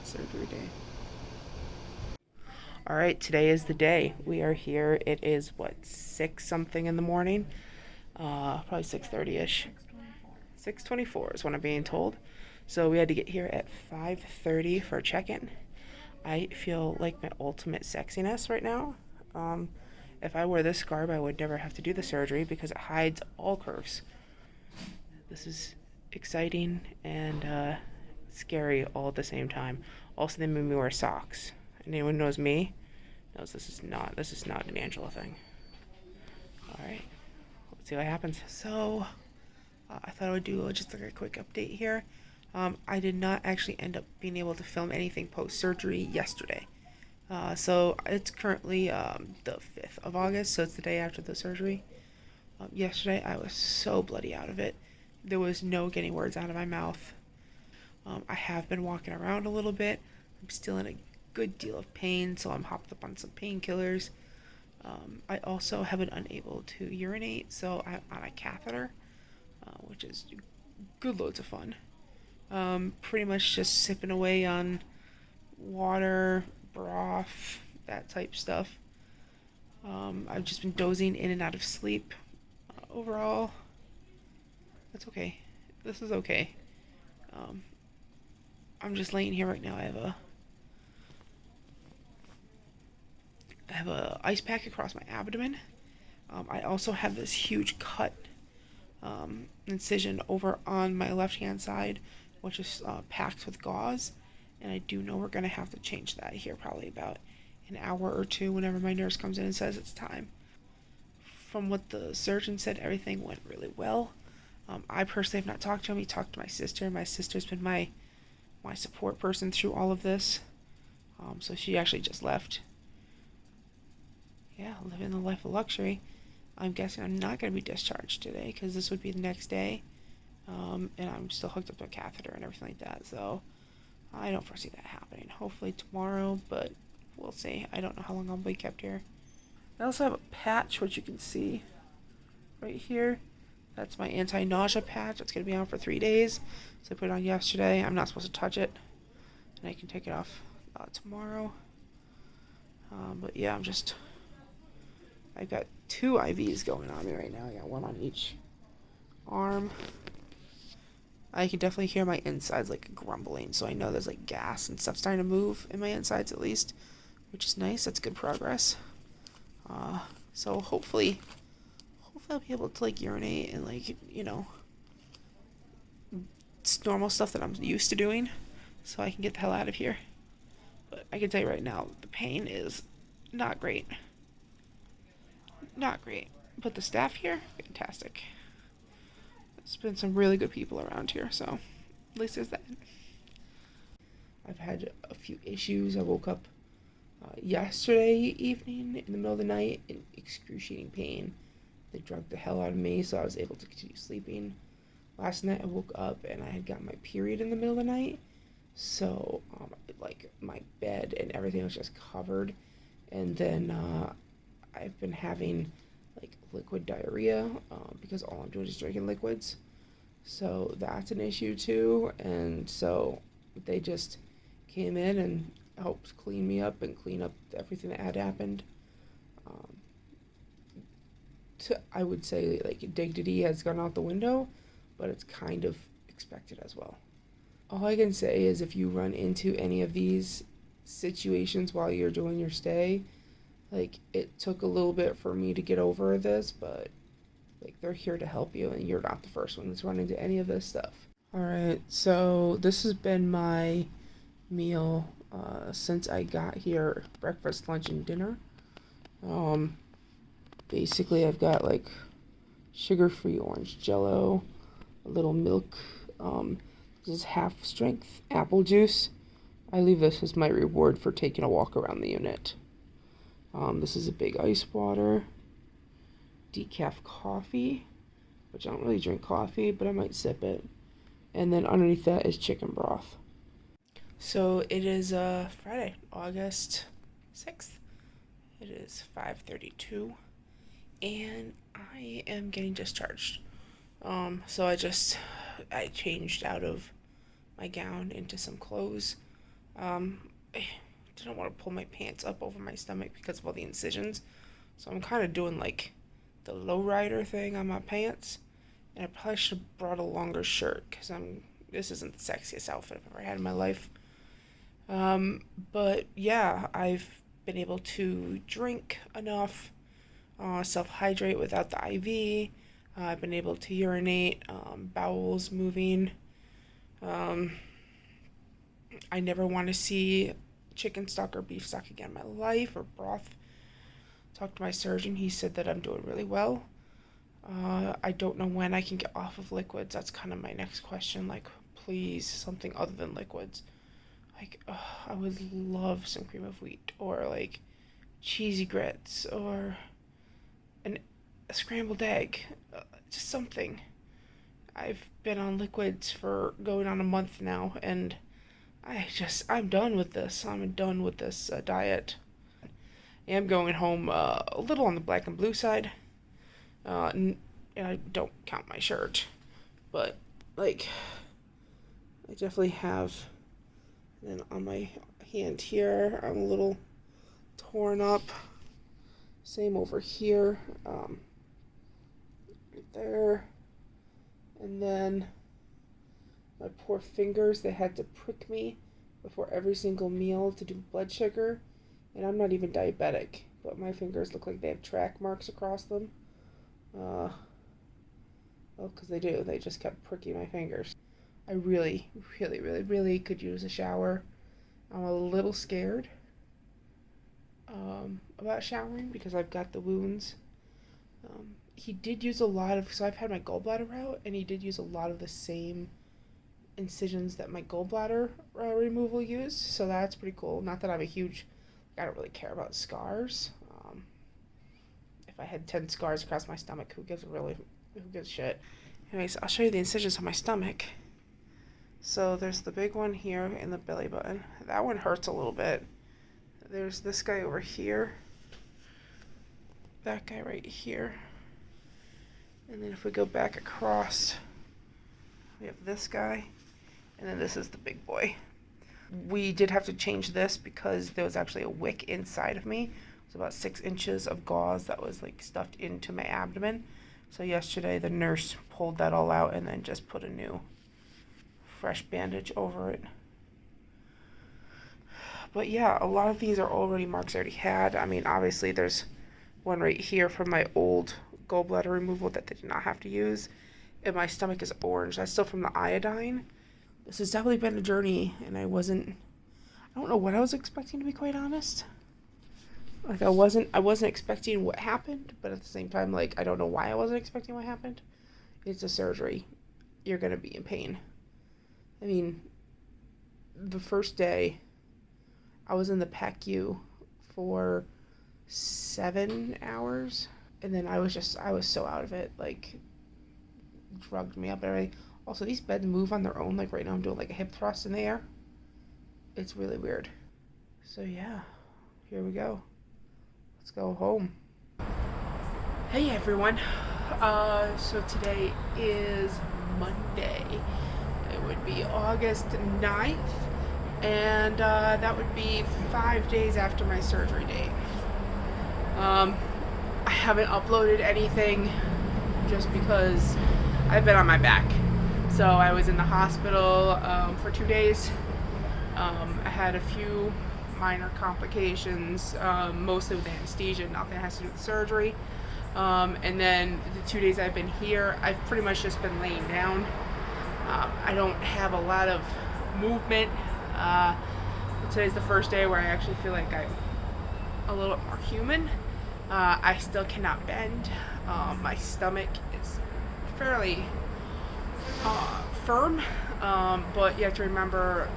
surgery day. All right, today is the day. We are here. It is what, 6 something in the morning? Probably 6:30ish. 6:24 is what I'm being told. So we had to get here at 5:30 for a check-in. I feel like my ultimate sexiness right now. If I wore this garb, I would never have to do the surgery because it hides all curves. This is exciting and scary all at the same time. Also, they made me wear socks. And anyone who knows me knows this is not an Angela thing. All right, let's see what happens. So, I thought I would do just like a quick update here. I did not actually end up being able to film anything post-surgery yesterday. So it's currently the 5th of August, so it's the day after the surgery. Yesterday I was so bloody out of it. There was no getting words out of my mouth. I have been walking around a little bit. I'm still in a good deal of pain, so I'm hopped up on some painkillers. I also have been unable to urinate, so I'm on a catheter, which is good loads of fun. Pretty much just sipping away on water, broth, that type stuff. I've just been dozing in and out of sleep. Overall, that's okay. This is okay. I'm just laying here right now. I have a ice pack across my abdomen. I also have this huge cut incision over on my left hand side, which is packed with gauze, and I do know we're going to have to change that here probably about an hour or two whenever my nurse comes in and says it's time. From what the surgeon said, everything went really well. I personally have not talked to him. He talked to my sister. My sister's been my support person through all of this. So she actually just left. Yeah, living the life of luxury. I'm guessing I'm not going to be discharged today because this would be the next day. And I'm still hooked up to a catheter and everything like that. So I don't foresee that happening. Hopefully tomorrow, but we'll see. I don't know how long I'll be kept here. I also have a patch, which you can see right here. That's my anti-nausea patch. It's going to be on for 3 days. So I put it on yesterday. I'm not supposed to touch it. And I can take it off tomorrow. But yeah, I've got 2 IVs going on me right now. I got one on each arm. I can definitely hear my insides like grumbling, so I know there's like gas and stuff starting to move in my insides at least, which is nice. That's good progress. So hopefully I'll be able to like urinate and like, it's normal stuff that I'm used to doing, so I can get the hell out of here. But I can tell you right now, the pain is not great. Not great. But the staff here, fantastic. There's been some really good people around here, so at least there's that. I've had a few issues. I woke up yesterday evening in the middle of the night in excruciating pain. They drugged the hell out of me, so I was able to continue sleeping. Last night I woke up and I had gotten my period in the middle of the night, so like my bed and everything was just covered. And then I've been having like liquid diarrhea because all I'm doing is drinking liquids. So that's an issue too. And so they just came in and helped clean me up and clean up everything that had happened. I would say like dignity has gone out the window, but it's kind of expected as well. All I can say is if you run into any of these situations while you're doing your stay, like it took a little bit for me to get over this, but like they're here to help you and you're not the first one that's run into any of this stuff. Alright, so this has been my meal since I got here, breakfast, lunch, and dinner. Basically I've got like sugar-free orange jello, a little milk, this is half strength apple juice. I leave this as my reward for taking a walk around the unit. This is a big ice water, decaf coffee, which I don't really drink coffee, but I might sip it. And then underneath that is chicken broth. So it is Friday, August 6th. It is 5:32, and I am getting discharged. So I changed out of my gown into some clothes. I didn't want to pull my pants up over my stomach because of all the incisions. So I'm kind of doing like the lowrider thing on my pants. And I probably should have brought a longer shirt because this isn't the sexiest outfit I've ever had in my life. But yeah, I've been able to drink enough, self-hydrate without the IV. I've been able to urinate, bowels moving. I never want to see chicken stock or beef stock again in my life, or broth. Talked to my surgeon. He said that I'm doing really well. I don't know when I can get off of liquids. That's kind of my next question. Like, please, something other than liquids. Like, I would love some cream of wheat, or like cheesy grits, or a scrambled egg. Just something. I've been on liquids for going on a month now, and I'm done with this. I'm done with this diet. I am going home a little on the black and blue side. And I don't count my shirt, but like, I definitely have. And on my hand here, I'm a little torn up. Same over here, right there. And then my poor fingers, they had to prick me before every single meal to do blood sugar. And I'm not even diabetic, but my fingers look like they have track marks across them. Well, because they do. They just kept pricking my fingers. I really, really, really, really could use a shower. I'm a little scared about showering because I've got the wounds. He did use a lot of, so I've had my gallbladder out, and he did use a lot of the same incisions that my gallbladder removal used, so that's pretty cool. Not that I'm I don't really care about scars. If I had 10 scars across my stomach, who gives a shit? Anyways, I'll show you the incisions on my stomach. So there's the big one here in the belly button. That one hurts a little bit. There's this guy over here. That guy right here. And then if we go back across, we have this guy. And then this is the big boy. We did have to change this because there was actually a wick inside of me. It was about 6 inches of gauze that was like stuffed into my abdomen. So yesterday the nurse pulled that all out and then just put a new fresh bandage over it. But yeah, a lot of these are already marks I already had. I mean, obviously there's one right here from my old gallbladder removal that they did not have to use. And my stomach is orange. That's still from the iodine. This has definitely been a journey, and I don't know what I was expecting, to be quite honest. Like, I wasn't expecting what happened, but at the same time, like, I don't know why I wasn't expecting what happened. It's a surgery. You're gonna be in pain. I mean, the first day, I was in the PACU for 7 hours, and then I was so out of it, like, drugged me up and everything. Also, these beds move on their own. Like right now I'm doing like a hip thrust in the air. It's really weird. So yeah, here we go. Let's go home. Hey everyone. So today is Monday. It would be August 9th. And that would be 5 days after my surgery date. I haven't uploaded anything just because I've been on my back. So I was in the hospital for 2 days. I had a few minor complications, mostly with anesthesia, nothing that has to do with surgery. And then the 2 days I've been here, I've pretty much just been laying down. I don't have a lot of movement. Today's the first day where I actually feel like I'm a little bit more human. I still cannot bend. My stomach is fairly firm, but you have to remember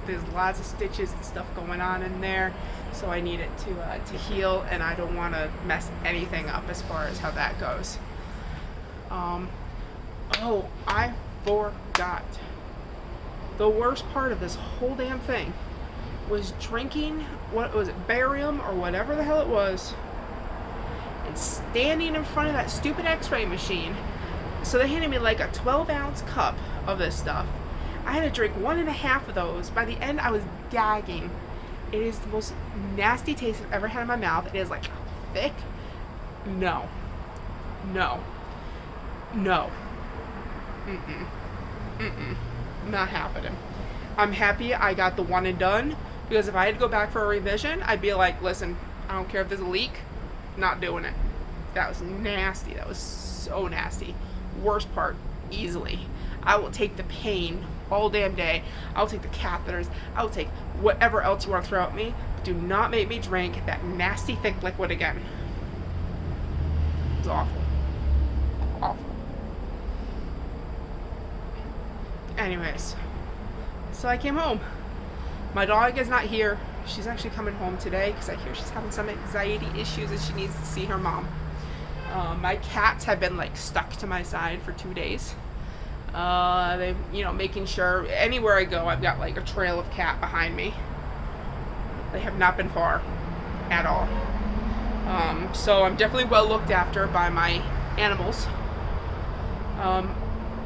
there's lots of stitches and stuff going on in there, so I need it to heal, and I don't want to mess anything up as far as how that goes. Oh, I forgot. The worst part of this whole damn thing was drinking, what was it, barium or whatever the hell it was, and standing in front of that stupid x-ray machine. So they handed me like a 12-ounce cup of this stuff. I had to drink 1.5 of those. By the end, I was gagging. It is the most nasty taste I've ever had in my mouth. It is like thick. No. No. No. Mm-mm. Mm-mm. Not happening. I'm happy I got the one and done, because if I had to go back for a revision, I'd be like, listen, I don't care if there's a leak, not doing it. That was nasty. That was so nasty. Worst part, easily. I will take the pain all damn day. I will take the catheters. I will take whatever else you want to throw at me. But do not make me drink that nasty thick liquid again. It's awful. Awful. Anyways, so I came home. My dog is not here. She's actually coming home today because I hear she's having some anxiety issues and she needs to see her mom. My cats have been like stuck to my side for 2 days. They, making sure anywhere I go, I've got like a trail of cat behind me. They have not been far at all. So I'm definitely well looked after by my animals.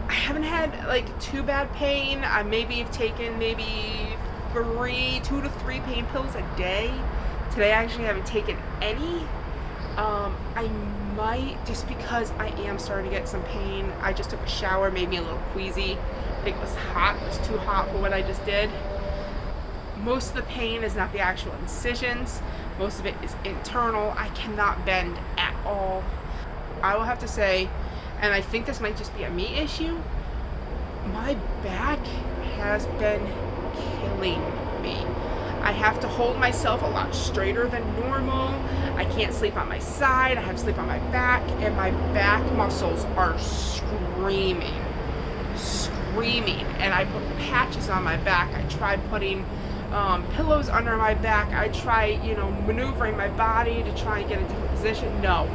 I haven't had like too bad pain. I maybe have taken 2 to 3 pain pills a day. Today I actually haven't taken any. I might, just because I am starting to get some pain. I just took a shower, made me a little queasy. I think it was hot. It was too hot for what I just did. Most of the pain is not the actual incisions. Most of it is internal. I cannot bend at all. I will have to say, and I think this might just be a me issue, my back has been killing me. I have to hold myself a lot straighter than normal. I can't sleep on my side. I have to sleep on my back, and my back muscles are screaming. And I put patches on my back. I tried putting pillows under my back. I try, maneuvering my body to try and get a different position. No,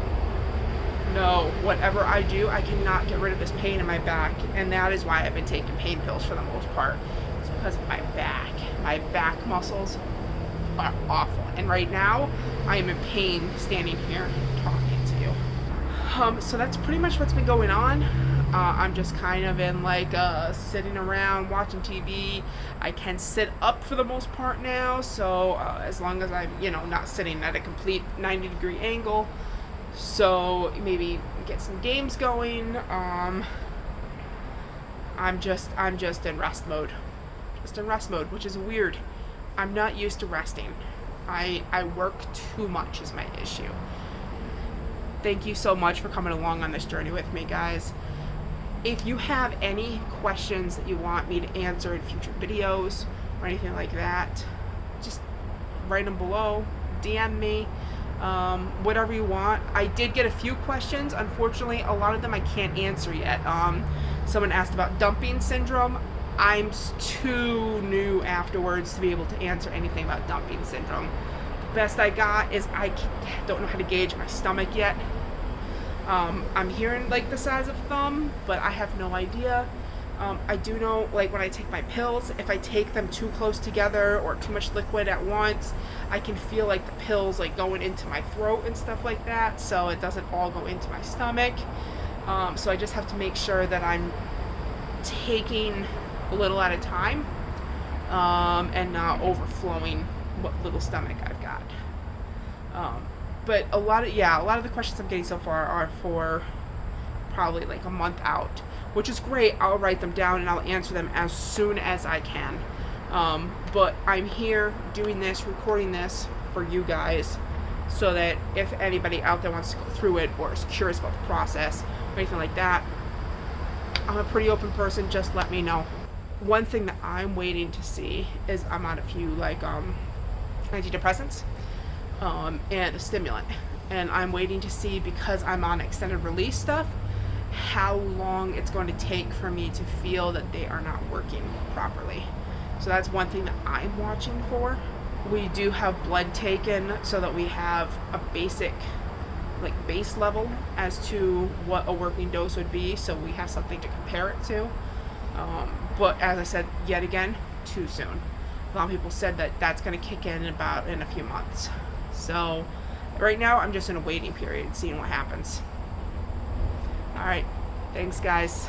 whatever I do, I cannot get rid of this pain in my back, and that is why I've been taking pain pills for the most part. It's because of my back. My back muscles are awful, and right now I am in pain standing here talking to you. So that's pretty much what's been going on. I'm just kind of in like sitting around watching TV. I can sit up for the most part now, so as long as I'm not sitting at a complete 90-degree angle, so maybe get some games going. I'm just in rest mode. Which is weird. I'm not used to resting. I work too much is my issue. Thank you so much for coming along on this journey with me, guys. If you have any questions that you want me to answer in future videos or anything like that, just write them below, DM me, whatever you want. I did get a few questions. Unfortunately, a lot of them I can't answer yet. Someone asked about dumping syndrome. I'm too new afterwards to be able to answer anything about dumping syndrome. The best I got is I don't know how to gauge my stomach yet. I'm hearing like the size of a thumb, but I have no idea. I do know, like, when I take my pills, if I take them too close together or too much liquid at once, I can feel like the pills like going into my throat and stuff like that, so it doesn't all go into my stomach. So I just have to make sure that I'm taking a little at a time, and not overflowing what little stomach I've got. But a lot of the questions I'm getting so far are for probably like a month out, which is great. I'll write them down and I'll answer them as soon as I can. But I'm here doing this, recording this for you guys, so that if anybody out there wants to go through it or is curious about the process or anything like that, I'm a pretty open person. Just let me know. One thing that I'm waiting to see is I'm on a few like antidepressants and a stimulant, and I'm waiting to see, because I'm on extended release stuff, how long it's going to take for me to feel that they are not working properly. So that's one thing that I'm watching for. We do have blood taken so that we have a basic base level as to what a working dose would be, so we have something to compare it to. But as I said, yet again, too soon. A lot of people said that that's going to kick in a few months. So right now I'm just in a waiting period, seeing what happens. All right, thanks guys.